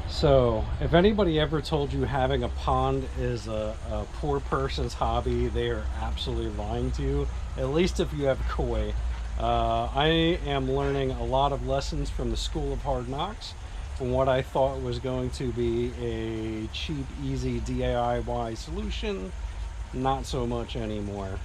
So, if anybody ever told you having a pond is a poor person's hobby, they are absolutely lying to you, at least if you have koi. I am learning a lot of lessons from the School of Hard Knocks, from what I thought was going to be a cheap, easy DIY solution. Not so much anymore.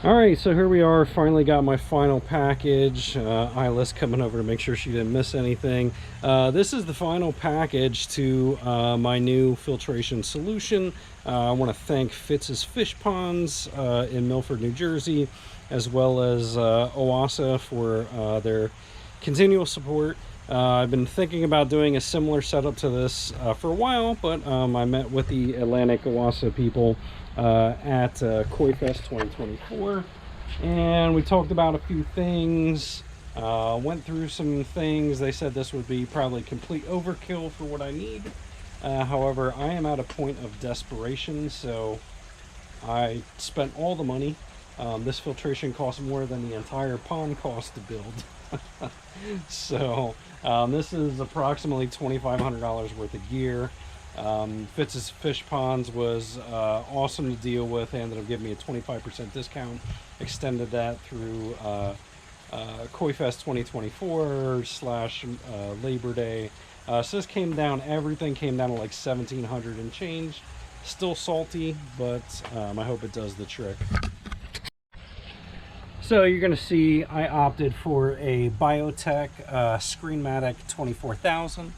Alright, so here we are, finally got my final package. Isla's coming over to make sure she didn't miss anything. This is the final package to my new filtration solution. I want to thank Fitz's Fish Ponds in Milford, New Jersey, as well as Oase for their continual support. I've been thinking about doing a similar setup to this for a while, but I met with the Atlantic Oase people at Koi Fest 2024, and we talked about a few things, went through some things. They said this would be probably complete overkill for what I need. However, I am at a point of desperation, so I spent all the money. This filtration costs more than the entire pond cost to build. So this is approximately $2,500 worth of gear. Fitz's Fish Ponds was awesome to deal with. They ended up giving me a 25% discount. Extended that through Koi Fest 2024 / Labor Day. So this came down, everything came down to like $1,700 and change. Still salty, but I hope it does the trick. So you're going to see I opted for a Biotec Screenmatic 24,000.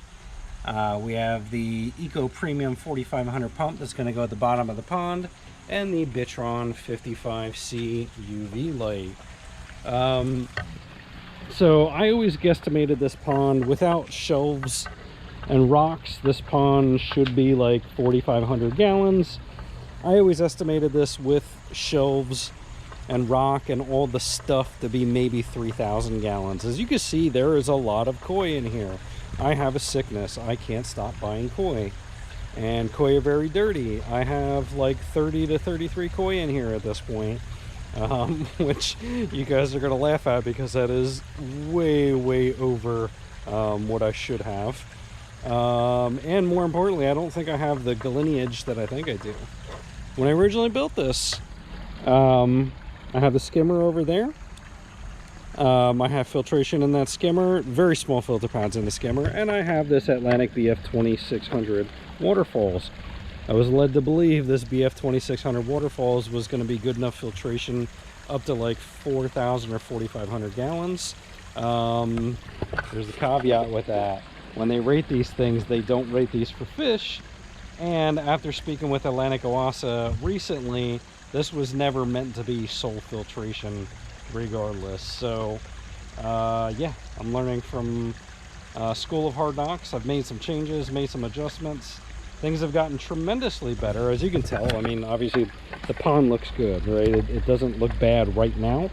We have the Eco Premium 4500 pump that's going to go at the bottom of the pond, and the Bitron 55C UV light. So I always guesstimated this pond without shelves and rocks. This pond should be like 4,500 gallons. I always estimated this with shelves and rock and all the stuff to be maybe 3,000 gallons. As you can see, there is a lot of koi in here. I have a sickness. I can't stop buying koi. And koi are very dirty. I have like 30 to 33 koi in here at this point. Which you guys are going to laugh at because that is way over what I should have. And more importantly, I don't think I have the lineage that I think I do. When I originally built this, I have the skimmer over there. I have filtration in that skimmer, very small filter pads in the skimmer, and I have this Atlantic BF 2600 waterfalls. I was led to believe this BF 2600 waterfalls was going to be good enough filtration up to like 4,000 or 4,500 gallons. There's a caveat with that. When they rate these things, they don't rate these for fish. And after speaking with Atlantic Oase recently, this was never meant to be sole filtration regardless. So yeah, I'm learning from School of Hard Knocks. I've made some changes, made some adjustments. Things have gotten tremendously better, as you can tell. I mean, obviously the pond looks good, right? It doesn't look bad right now,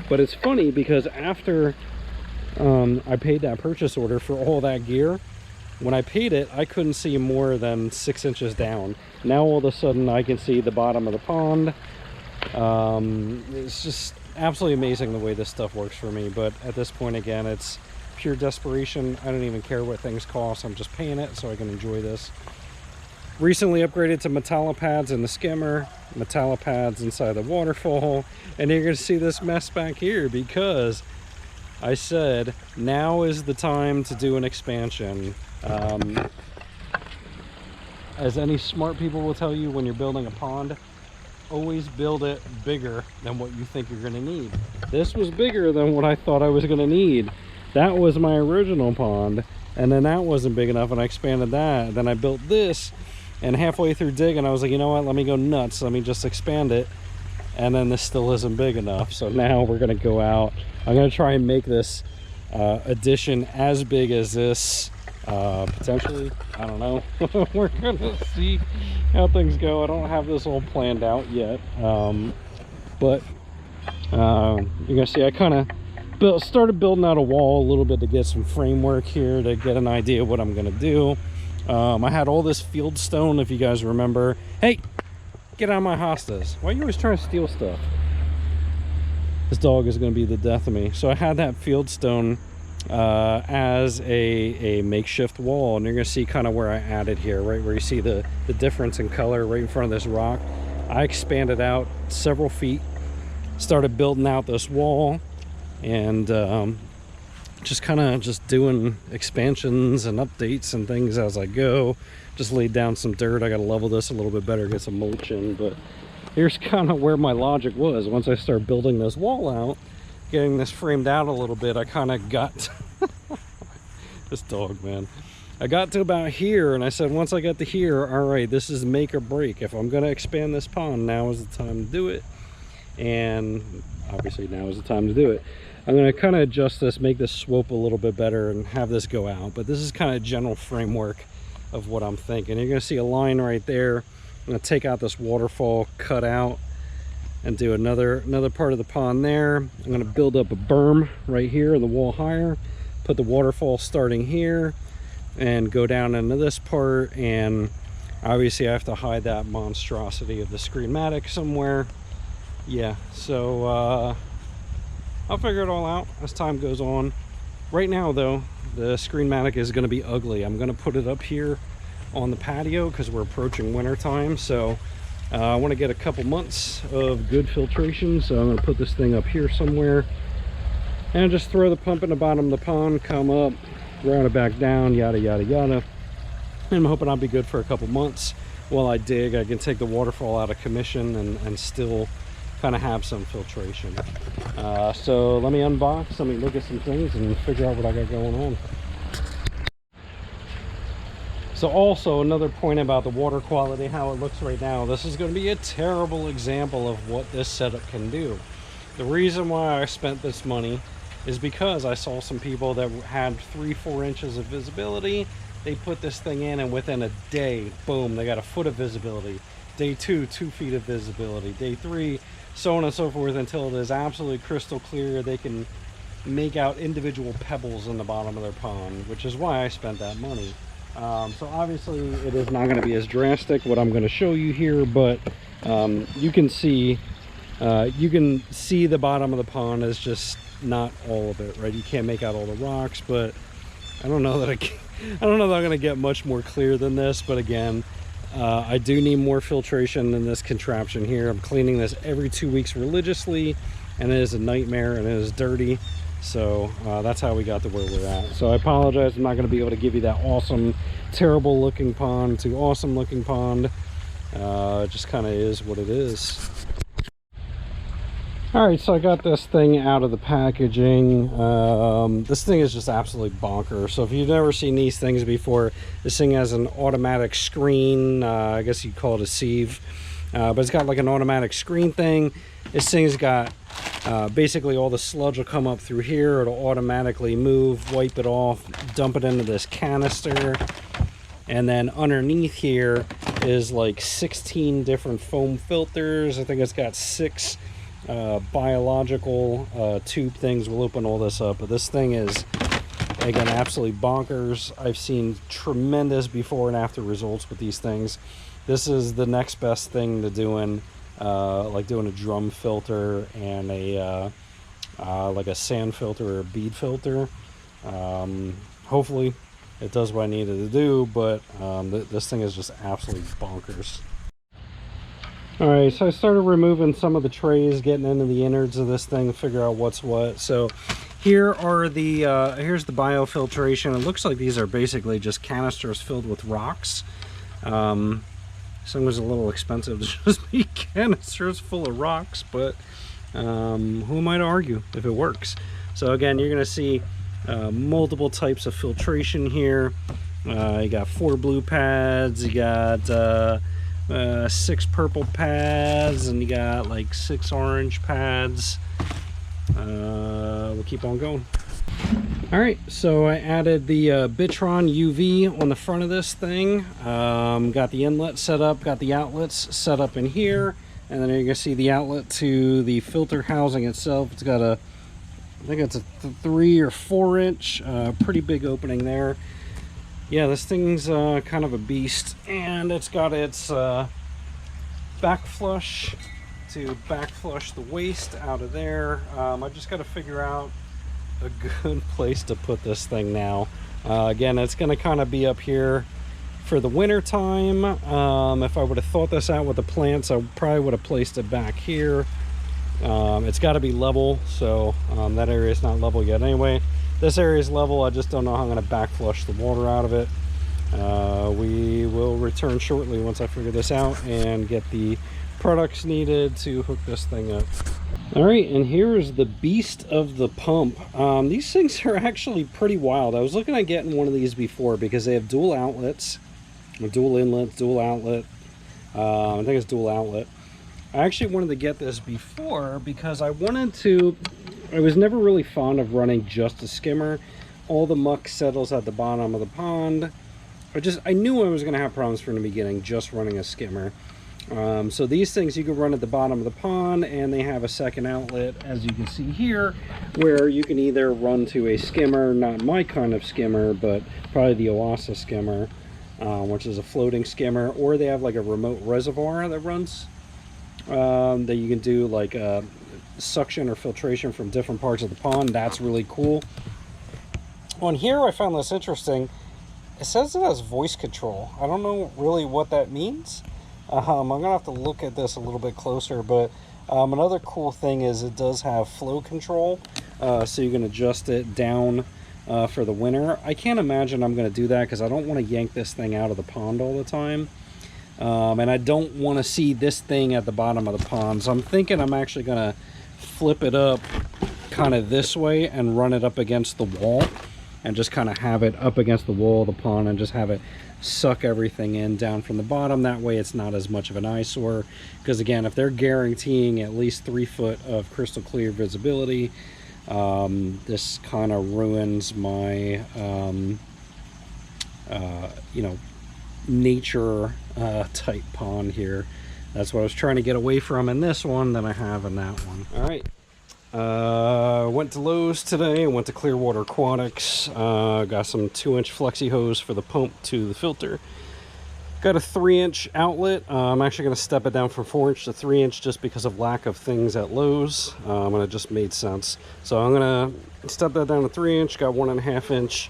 but it's funny because after I paid that purchase order for all that gear, when I paid it, I couldn't see more than 6 inches down. Now all of a sudden I can see the bottom of the pond. It's just absolutely amazing the way this stuff works for me. But at this point, again, it's pure desperation. I don't even care what things cost. I'm just paying it so I can enjoy this. Recently upgraded to metallopads in the skimmer, metallopads inside the waterfall, and you're going to see this mess back here because I said now is the time to do an expansion. As any smart people will tell you, when you're building a pond, always build it bigger than what you think you're going to need. This was bigger than what I thought I was going to need. That was my original pond, and then that wasn't big enough, and I expanded that. Then I built this, and halfway through digging, I was like, you know what, let me go nuts, let me just expand it. And then this still isn't big enough, so now we're going to go out. I'm going to try and make this addition as big as this, potentially. I don't know. We're going to see how things go. I don't have this all planned out yet, but you're going to see I kind of started building out a wall a little bit to get some framework here, to get an idea of what I'm gonna do. I had all this field stone, if you guys remember. Hey, get out of my hostas. Why are you always trying to steal stuff? This dog is going to be the death of me. So I had that field stone as a makeshift wall, and you're going to see kind of where I added here, right where you see the difference in color right in front of this rock. I expanded out several feet, started building out this wall, and just kind of just doing expansions and updates and things as I go. Just laid down some dirt. I got to level this a little bit better, get some mulch in, but here's kind of where my logic was. Once I start building this wall out, getting this framed out a little bit, I kind of got this dog, man. I got to about here, and I said, once I got to here, all right, this is make or break. If I'm going to expand this pond, now is the time to do it. And obviously now is the time to do it. I'm going to kind of adjust this, make this slope a little bit better, and have this go out. But this is kind of general framework of what I'm thinking. You're going to see a line right there. I'm going to take out this waterfall, cut out, and do another part of the pond there. I'm going to build up a berm right here in the wall higher, put the waterfall starting here, and go down into this part. And obviously I have to hide that monstrosity of the Screenmatic somewhere. Yeah, so I'll figure it all out as time goes on. Right now though, the Screenmatic is going to be ugly. I'm going to put it up here on the patio because we're approaching winter time. So I want to get a couple months of good filtration, so I'm going to put this thing up here somewhere and just throw the pump in the bottom of the pond, come up, route it back down, yada yada yada. And I'm hoping I'll be good for a couple months. While I dig, I can take the waterfall out of commission and still kind of have some filtration. So let me unbox, let me look at some things and figure out what I got going on. So also another point about the water quality, how it looks right now, this is going to be a terrible example of what this setup can do. The reason why I spent this money is because I saw some people that had 3-4 inches of visibility. They put this thing in, and within a day, boom, they got a foot of visibility. Day 2, 2 feet of visibility. Day 3, so on and so forth, until it is absolutely crystal clear. They can make out individual pebbles in the bottom of their pond, which is why I spent that money. So obviously it is not going to be as drastic what I'm going to show you here, but you can see the bottom of the pond is just not all of it, right? You can't make out all the rocks, but I don't know that I don't know that I'm going to get much more clear than this. But again, I do need more filtration than this contraption here. I'm cleaning this every 2 weeks religiously, and it is a nightmare, and it is dirty. So that's how we got to where we're at. So I apologize, I'm not going to be able to give you that awesome, terrible looking pond to awesome looking pond. It just kind of is what it is. Alright, so I got this thing out of the packaging. This thing is just absolutely bonkers. So if you've never seen these things before, this thing has an automatic screen. I guess you'd call it a sieve. But it's got like an automatic screen thing. This thing's got basically all the sludge will come up through here. It'll automatically move, wipe it off, dump it into this canister. And then underneath here is like 16 different foam filters. I think it's got 6 biological tube things. We'll open all this up, but this thing is, again, absolutely bonkers. I've seen tremendous before and after results with these things. This is the next best thing to doing like doing a drum filter and a like a sand filter or a bead filter. Hopefully it does what I needed to do, but this thing is just absolutely bonkers. Alright, so I started removing some of the trays, getting into the innards of this thing to figure out what's what. So here are the here's the biofiltration. It looks like these are basically just canisters filled with rocks. Some was a little expensive to just be canisters full of rocks, but who am I to argue if it works? So again, you're going to see multiple types of filtration here. You got 4 blue pads, you got 6 purple pads, and you got like 6 orange pads. We'll keep on going. Alright, so I added the Bitron UV on the front of this thing. Got the inlet set up, got the outlets set up in here, and then you're going to see the outlet to the filter housing itself. It's got a I think it's a 3 or 4 inch, pretty big opening there. Yeah, this thing's kind of a beast, and it's got its back flush to back flush the waste out of there. I just got to figure out a good place to put this thing now. Again, it's going to kind of be up here for the winter time. If I would have thought this out with the plants, I probably would have placed it back here. It's got to be level, so that area is not level yet anyway. This area is level. I just don't know how I'm going to back flush the water out of it. We will return shortly once I figure this out and get the products needed to hook this thing up. All right, and here is the beast of the pump. These things are actually pretty wild. I was looking at getting one of these before because they have dual outlets, or dual inlets, dual outlet. I think it's dual outlet. I actually wanted to get this before because I was never really fond of running just a skimmer. All the muck settles at the bottom of the pond. I knew I was going to have problems from the beginning just running a skimmer. So these things you can run at the bottom of the pond, and they have a second outlet, as you can see here, where you can either run to a skimmer, not my kind of skimmer, but probably the Oase skimmer, which is a floating skimmer, or they have like a remote reservoir that runs, that you can do like suction or filtration from different parts of the pond. That's really cool. On here I found this interesting. It says it has voice control. I don't know really what that means. I'm gonna have to look at this a little bit closer, but another cool thing is it does have flow control, so you can adjust it down for the winter. I can't imagine I'm gonna do that because I don't want to yank this thing out of the pond all the time, and I don't want to see this thing at the bottom of the pond. So I'm thinking I'm actually gonna flip it up kind of this way and run it up against the wall, and just kind of have it up against the wall of the pond and just have it suck everything in down from the bottom. That way it's not as much of an eyesore, because again, if they're guaranteeing at least 3 foot of crystal clear visibility, this kind of ruins my you know, nature type pond here. That's what I was trying to get away from in this one than I have in that one. All right, went to Lowe's today. Went to Clearwater Aquatics. Got some 2-inch flexi hose for the pump to the filter. Got a 3-inch outlet. I'm actually going to step it down from 4-inch to 3-inch just because of lack of things at Lowe's, and it just made sense. So I'm going to step that down to 3-inch. Got 1.5-inch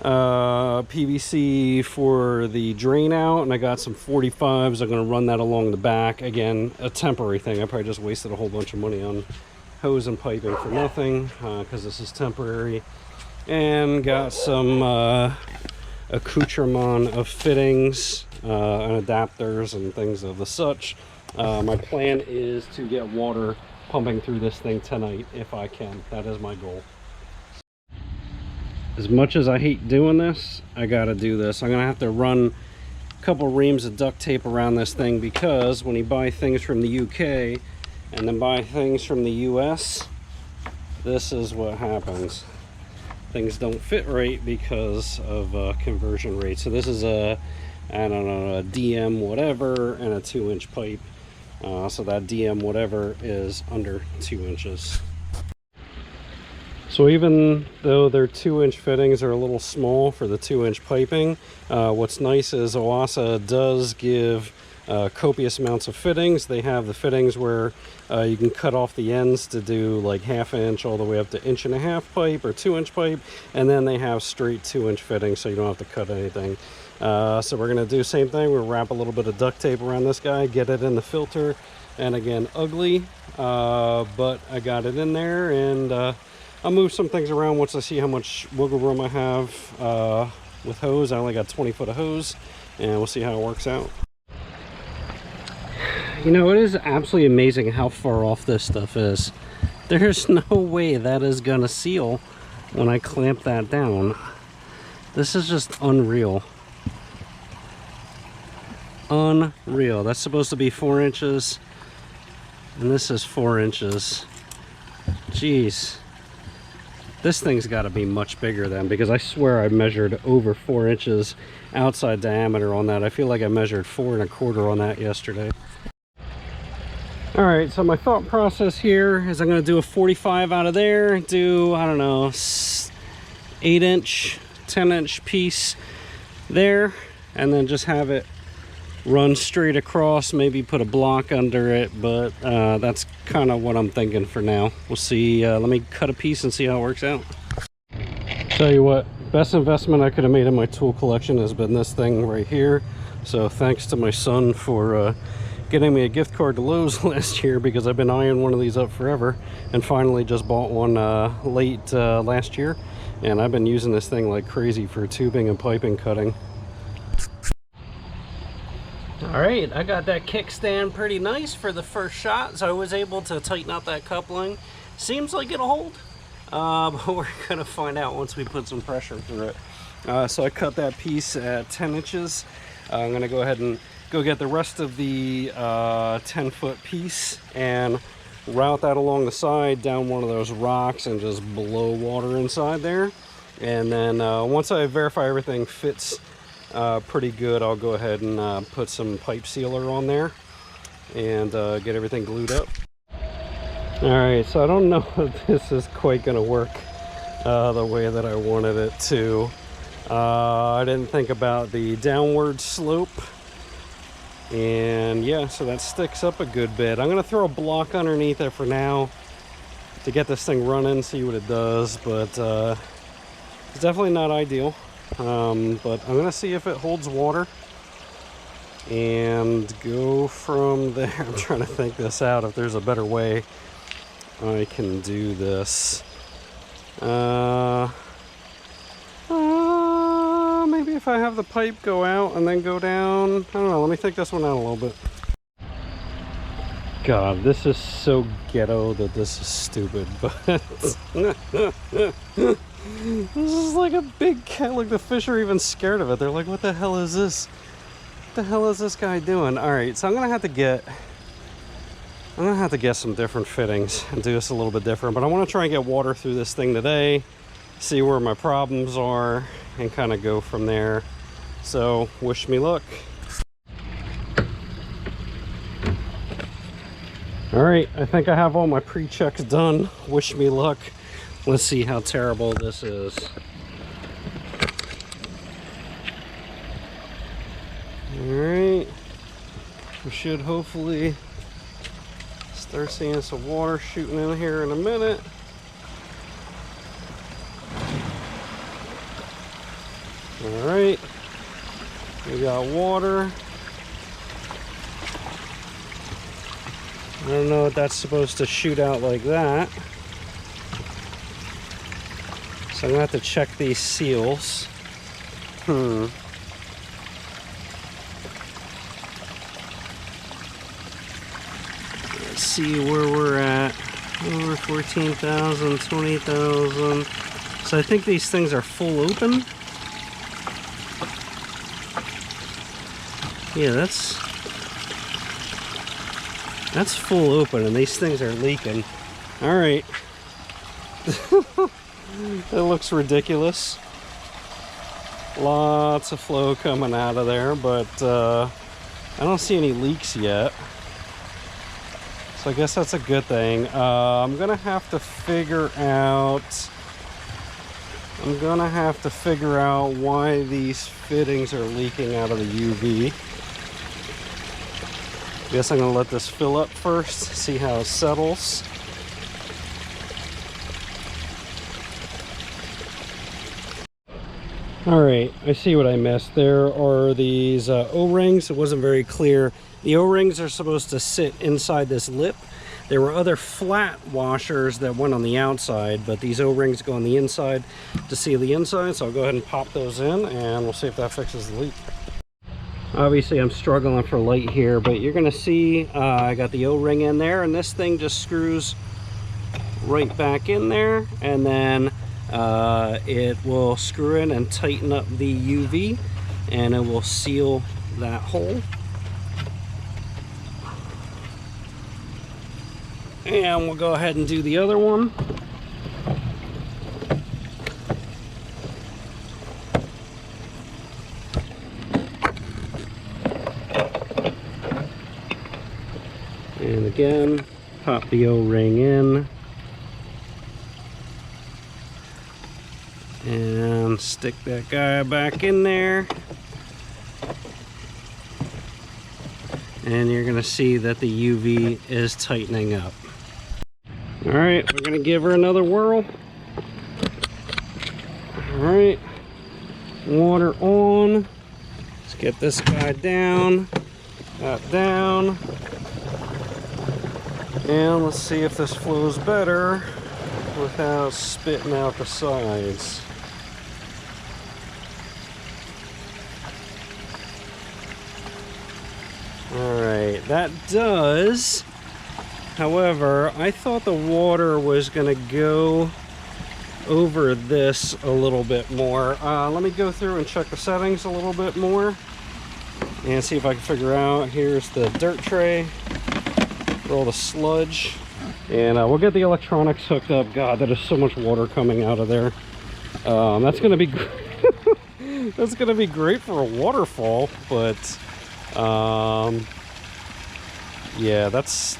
PVC for the drain out, and I got some 45s. I'm going to run that along the back. Again, a temporary thing. I probably just wasted a whole bunch of money on hose and piping for nothing, because this is temporary. And got some accoutrement of fittings and adapters and things of the such. My plan is to get water pumping through this thing tonight if I can. That is my goal. As much as I hate doing this, I gotta do this. I'm gonna have to run a couple reams of duct tape around this thing, because when you buy things from the UK and then buy things from the US, this is what happens. Things don't fit right because of conversion rate. So this is a, I don't know, a DM whatever and a 2-inch pipe. So that DM whatever is under 2 inches. So even though their 2-inch fittings are a little small for the 2-inch piping, what's nice is Oase does give copious amounts of fittings. They have the fittings where you can cut off the ends to do like 1/2 inch all the way up to 1.5 inch pipe or 2-inch pipe, and then they have straight 2-inch fittings, so you don't have to cut anything. So we're gonna do the same thing. We'll wrap a little bit of duct tape around this guy, get it in the filter, and again, ugly, but I got it in there, and I'll move some things around once I see how much wiggle room I have with hose. I only got 20 foot of hose, and we'll see how it works out. You know, it is absolutely amazing how far off this stuff is. There's no way that is gonna seal when I clamp that down. This is just unreal. Unreal. That's supposed to be 4 inches, and this is 4 inches. Jeez. This thing's got to be much bigger then, because I swear I measured over 4 inches outside diameter on that. I feel like I measured 4 1/4 on that yesterday. All right, so my thought process here is I'm going to do a 45 out of there, do, I don't know, 8-inch, 10-inch piece there, and then just have it run straight across, maybe put a block under it, but that's kind of what I'm thinking for now. We'll see. Let me cut a piece and see how it works out. Tell you what, best investment I could have made in my tool collection has been this thing right here. So thanks to my son for getting me a gift card to Lowe's last year, because I've been eyeing one of these up forever, and finally just bought one late last year, and I've been using this thing like crazy for tubing and piping cutting. All right, I got that kickstand pretty nice for the first shot, so I was able to tighten up that coupling. Seems like it'll hold, but we're gonna find out once we put some pressure through it. So I cut that piece at 10 inches. I'm gonna go ahead and go get the rest of the 10-foot piece and route that along the side down one of those rocks and just blow water inside there. And then once I verify everything fits pretty good, I'll go ahead and put some pipe sealer on there and get everything glued up. All right, so I don't know if this is quite gonna work the way that I wanted it to. I didn't think about the downward slope, and yeah, so that sticks up a good bit. I'm gonna throw a block underneath it for now to get this thing running, see what it does, but it's definitely not ideal. But I'm gonna see if it holds water and go from there. I'm trying to think this out, if there's a better way I can do this. Maybe if I have the pipe go out and then go down. I don't know, let me think this one out a little bit. God, this is so ghetto that this is stupid, but this is like a big cat. Like, the fish are even scared of it. They're like, what the hell is this? What the hell is this guy doing? All right, so I'm gonna have to get some different fittings and do this a little bit different, but I want to try and get water through this thing today, see where my problems are, and kind of go from there. So wish me luck. All right, I think I have all my pre-checks done. Wish me luck. Let's see how terrible this is. All right, we should hopefully start seeing some water shooting in here in a minute. All right, we got water. I don't know if that's supposed to shoot out like that. So I'm gonna have to check these seals. Let's see where we're at. Over 14,000, 20,000. So I think these things are full open. Yeah, that's full open, and these things are leaking. All right. That looks ridiculous. Lots of flow coming out of there, but I don't see any leaks yet. So I guess that's a good thing. I'm gonna have to figure out why these fittings are leaking out of the UV. Guess I'm gonna let this fill up first, see how it settles. All right, I see what I missed. There are these O-rings. It wasn't very clear. The O-rings are supposed to sit inside this lip. There were other flat washers that went on the outside, but these O-rings go on the inside to seal the inside. So I'll go ahead and pop those in, and we'll see if that fixes the leak. Obviously I'm struggling for light here, but you're gonna see I got the O-ring in there, and this thing just screws right back in there, and then it will screw in and tighten up the UV, and it will seal that hole. And we'll go ahead and do the other one. And again, pop the O-ring in, and stick that guy back in there. And you're gonna see that the UV is tightening up. All right, we're gonna give her another whirl. All right, water on. Let's get this guy down, that down. And let's see if this flows better without spitting out the sides. Alright, that does. However, I thought the water was going to go over this a little bit more. Let me go through and check the settings a little bit more and see if I can figure out. Here's the dirt tray for all the sludge. And we'll get the electronics hooked up. God, that is so much water coming out of there. That's going to be that's going to be great for a waterfall, but yeah, that's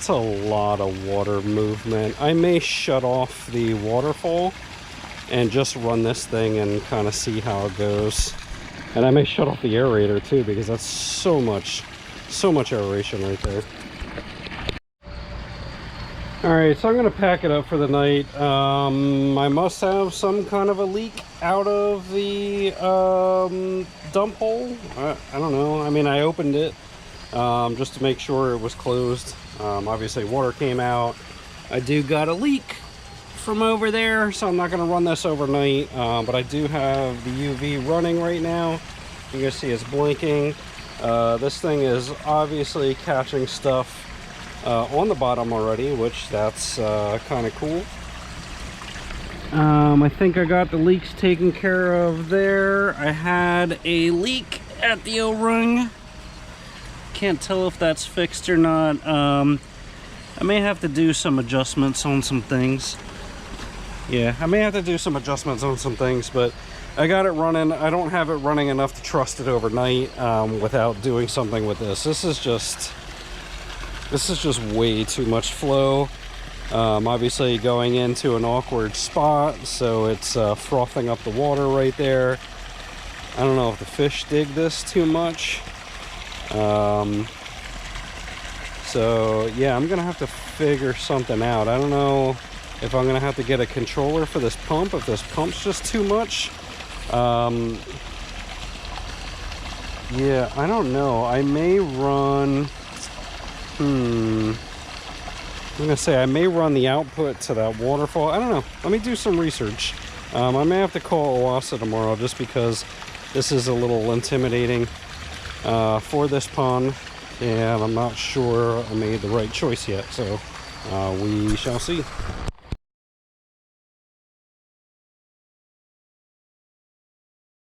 a lot of water movement. I may shut off the waterfall and just run this thing and kind of see how it goes. And I may shut off the aerator too, because that's so much aeration right there. Alright, so I'm going to pack it up for the night. I must have some kind of a leak out of the dump hole. I don't know. I mean, I opened it just to make sure it was closed. Obviously, water came out. I do got a leak from over there, so I'm not going to run this overnight. But I do have the UV running right now. You can see it's blinking. This thing is obviously catching stuff on the bottom already, which that's kind of cool. I think I got the leaks taken care of there. I had a leak at the O-ring. Can't tell if that's fixed or not. I may have to do some adjustments on some things. Yeah, I may have to do some adjustments on some things, but I got it running. I don't have it running enough to trust it overnight without doing something with this. This is just way too much flow. Obviously going into an awkward spot, so it's frothing up the water right there. I don't know if the fish dig this too much. So yeah, I'm gonna have to figure something out. I don't know if I'm gonna have to get a controller for this pump, if this pump's just too much. Yeah, I don't know. I may run I'm gonna say I may run the output to that waterfall. I don't know. Let me do some research. I may have to call Oase tomorrow just because this is a little intimidating for this pond, and I'm not sure I made the right choice yet. So we shall see.